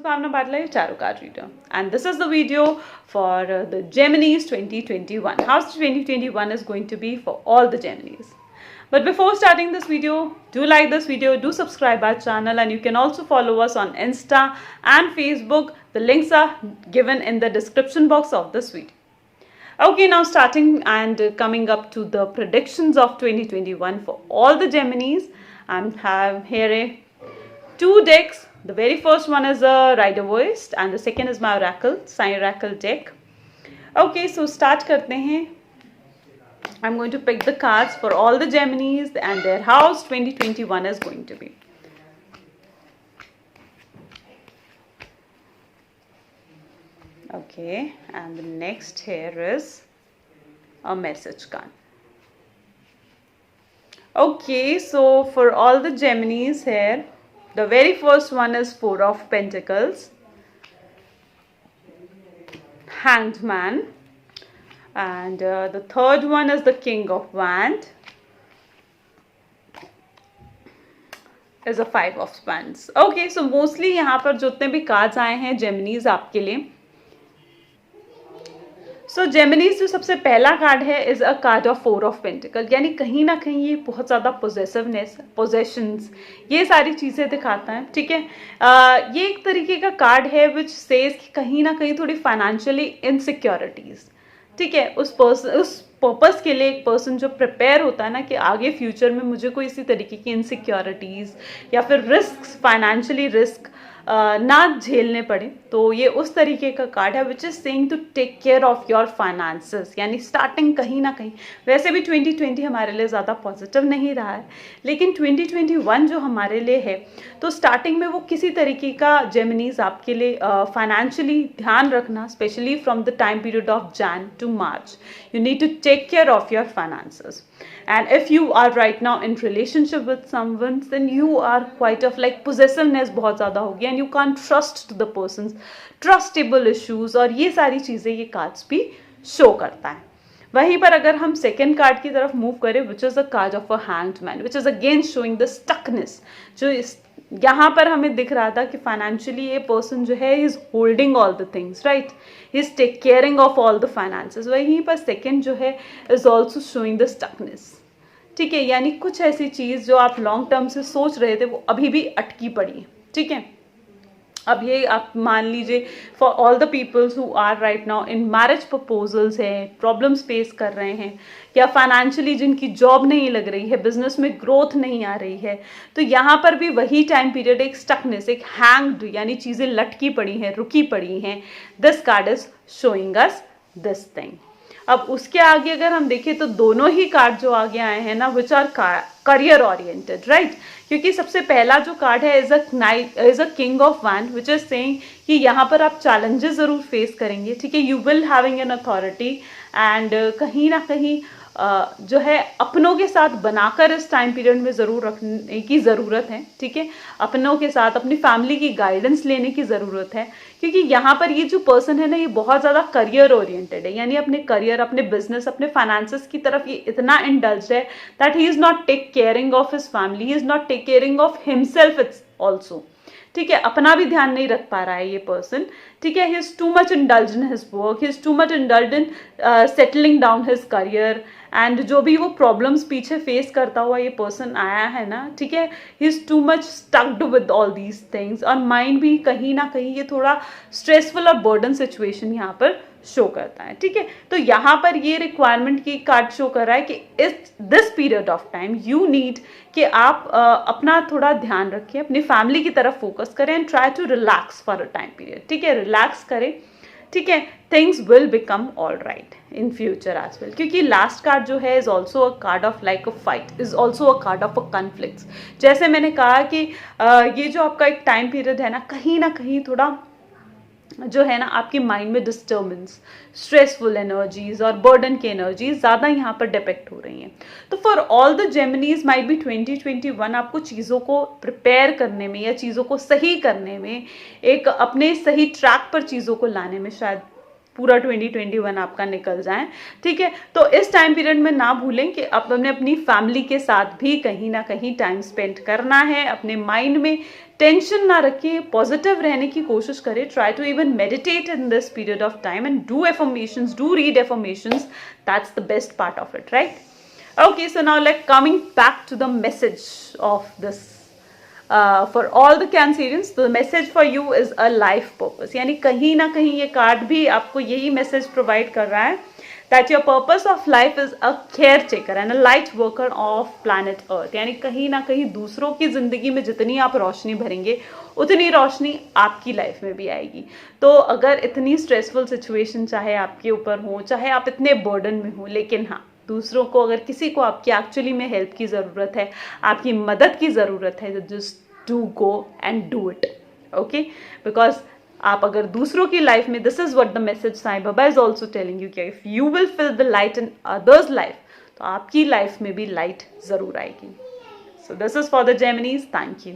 Bhavna Badla, your tarot card reader, and this is the video for the Geminis 2021. How 2021 is going to be for all the Geminis. But before starting this video, do like this video, do subscribe our channel, and you can also follow us on Insta and Facebook. The links are given in the description box of this video. Okay, now starting and coming up to the predictions of 2021 for all the Geminis. I have here two decks. The very first one is a Rider Voice and the second is my Oracle, Sign Oracle deck. Okay, so start करते हैं. I'm going to pick the cards for all the Geminis and their house 2021 is going to be. Okay, and the next here is a message card. Okay, so for all the Geminis here, the very first one is Four of Pentacles, Hanged Man, and the third one is the King of Wands, is a Five of Wands. Okay, so mostly यहाँ पर जितने भी cards आए हैं Geminis आपके लिए. सो जेमिनीज जो सबसे पहला कार्ड है is a card of four of pentacle, यानी कहीं ना कहीं ये बहुत ज़्यादा पोजेसिवनेस, पोजेशंस, ये सारी चीज़ें दिखाता है. ठीक है, ये एक तरीके का कार्ड है विच सेज कि कहीं ना कहीं थोड़ी फाइनेंशियली इनसिक्योरिटीज. ठीक है, उस पर्पस के लिए एक पर्सन जो प्रिपेयर होता है ना कि आगे फ्यूचर में मुझे कोई इसी तरीके की इनसिक्योरिटीज या फिर रिस्क, फाइनेंशियली रिस्क ना झेलने पड़े, तो ये उस तरीके का कार्ड है which is saying to take care of your finances. यानी स्टार्टिंग कहीं ना कहीं, वैसे भी 2020 हमारे लिए ज़्यादा पॉजिटिव नहीं रहा है, लेकिन 2021 जो हमारे लिए है तो स्टार्टिंग में वो किसी तरीके का जेमिनीज आपके लिए फाइनेंशियली ध्यान रखना, specially from the time period of Jan to March, you need to take care of your finances. And if you are right now in relationship with someone, then you are quite of like possessiveness बहुत ज़्यादा होगी and you can't trust the person's trustable issues, और ये सारी चीज़ें ये cards भी show करता है. वहीं पर अगर हम सेकेंड कार्ड की तरफ मूव करें which is a card of a hanged man which is again showing the stuckness. जो यहाँ पर हमें दिख रहा था कि फाइनेंशियली ये पर्सन जो है is holding all the things, right, he is take caring of all the finances. वहीं पर सेकेंड जो है is also showing the stuckness. ठीक है, यानी कुछ ऐसी चीज़ जो आप लॉन्ग टर्म से सोच रहे थे वो अभी भी अटकी पड़ी है. ठीक है, अब ये आप मान लीजिए for all the peoples who are right now in marriage proposals हैं, प्रॉब्लम्स फेस कर रहे हैं, या फाइनेंशियली जिनकी जॉब नहीं लग रही है, बिजनेस में ग्रोथ नहीं आ रही है, तो यहाँ पर भी वही टाइम पीरियड एक स्टकनेस, एक हैंग्ड, यानी चीज़ें लटकी पड़ी हैं, रुकी पड़ी हैं. This card is showing us this thing. अब उसके आगे अगर हम देखें तो दोनों ही कार्ड जो आगे आए हैं ना which are career oriented, right, क्योंकि सबसे पहला जो कार्ड है is a king of wand which is saying कि यहाँ पर आप चैलेंजेस जरूर फेस करेंगे. ठीक है, you will having an authority and कहीं ना कहीं जो है अपनों के साथ बनाकर इस टाइम पीरियड में ज़रूर रखने की ज़रूरत है. ठीक है, अपनों के साथ अपनी फैमिली की गाइडेंस लेने की ज़रूरत है, क्योंकि यहाँ पर ये जो पर्सन है ना ये बहुत ज़्यादा करियर ओरिएंटेड है, यानी अपने करियर, अपने बिजनेस, अपने फाइनेंसेस की तरफ ये इतना इंडल्ज है that he is not take caring of his family, he is not take caring of himself it's also. ठीक है, अपना भी ध्यान नहीं रख पा रहा है ये पर्सन. ठीक है, he is too much indulge in his work, he is too much indulge in settling down his career, and जो भी वो प्रॉब्लम्स पीछे फेस करता हुआ ये पर्सन आया है ना, ठीक है, he is too much स्टक्ड with all these things, और माइंड भी कहीं ना कहीं ये थोड़ा स्ट्रेसफुल और बर्डन सिचुएशन यहाँ पर शो करता है. ठीक है, तो यहाँ पर ये रिक्वायरमेंट की कार्ड शो कर रहा है कि इस this period of time you need कि आप अपना थोड़ा ध्यान रखें, अपनी फैमिली की तरफ फोकस करें and try to relax for a time period. ठीक है, रिलैक्स करें. ठीक है, things will become all right in future as well, क्योंकि लास्ट कार्ड जो है is also a card of like a fight, is also a card of a conflicts. जैसे मैंने कहा कि ये जो आपका एक टाइम पीरियड है ना कहीं थोड़ा जो है ना आपकी माइंड में डिस्टर्बेंस, स्ट्रेसफुल एनर्जीज और बर्डन की एनर्जीज ज़्यादा यहाँ पर डिपेक्ट हो रही हैं. तो for all the Geminis might be 2021 आपको चीज़ों को प्रिपेयर करने में या चीज़ों को सही करने में, एक अपने सही ट्रैक पर चीज़ों को लाने में शायद पूरा 2021 आपका निकल जाए, ठीक है। तो इस टाइम पीरियड में ना भूलें कि आप अपनी फैमिली के साथ भी कहीं ना कहीं टाइम स्पेंड करना है। अपने माइंड में टेंशन ना रखिए, पॉजिटिव रहने की कोशिश करें। Try to even meditate in this period of time and do affirmations, do read affirmations, that's the best part of it, right? Okay, so now like coming back to the message of this for all the Cancerians, the message for you is a life purpose. यानी कहीं ना कहीं ये card भी आपको यही message provide कर रहा है that your purpose of life is a caretaker and a light worker of planet Earth. यानी कहीं ना कहीं दूसरों की जिंदगी में जितनी आप रोशनी भरेंगे उतनी रोशनी आपकी लाइफ में भी आएगी। तो अगर इतनी स्ट्रेसफुल सिचुएशन चाहे आपके ऊपर हो, चाहे आप इतने बर्डन में हो, लेकिन हाँ, दूसरों को अगर किसी को आपकी एक्चुअली में हेल्प की ज़रूरत है, आपकी मदद की ज़रूरत है, तो just do go and do it, okay? Because आप अगर दूसरों की लाइफ में, this is what the message Sai Baba is also telling you कि if you will fill the light in others life, तो आपकी लाइफ में भी लाइट ज़रूर आएगी। So this is for the Geminis. Thank you.